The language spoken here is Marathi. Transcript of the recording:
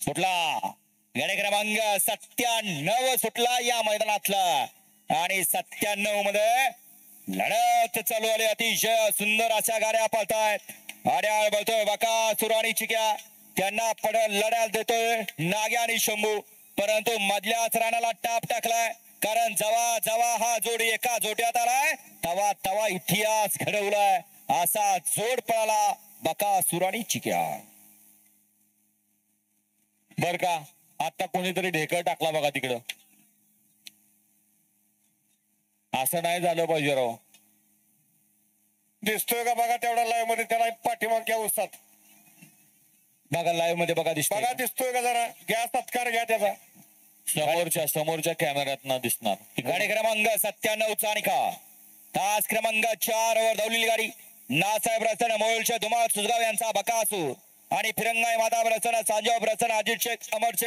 सुटला गाडी क्रमांक 97 सुटला या मैदानातला आणि 97 मध्ये लढत चालू आली. अतिशय सुंदर अशा गाड्या पळतायत. आड्याळ बोलतोय बकासूर आणि चिक्या, त्यांना पडल लढायला देतोय नाग्या आणि शंभू, परंतु मधल्याच राणाला टाप टाकलाय. कारण जवा जवा हा जोडी एका जोड्यात आलाय तवा तवा इतिहास घडवलाय. असा जोड पळाला बकासूर आणि चिक्या. बर का आता कोणीतरी ढेकळ टाकला बघा तिकडं. असं नाही झालं पाहिजे राव. दिसतोय का बघा तेवढा लाईव्ह मध्ये, त्याला पाठीमागच्या उसात बघा लाईव्ह मध्ये बघा दिसतोय. बघा दिसतोय का जरा घ्या सत्कार घ्या त्याचा. समोरच्या कॅमेऱ्यात दिसणार. गाडी क्रमांक 97 चा निकाल. तास क्रमांक 4 वर धावलेली गाडी नासाहेब रचना मोहोळच्या धुमाळ सुजगाव यांचा बकासूर आणि फिरंगाई माता रचना सांजाव रचना अजित शेख अमर शेठ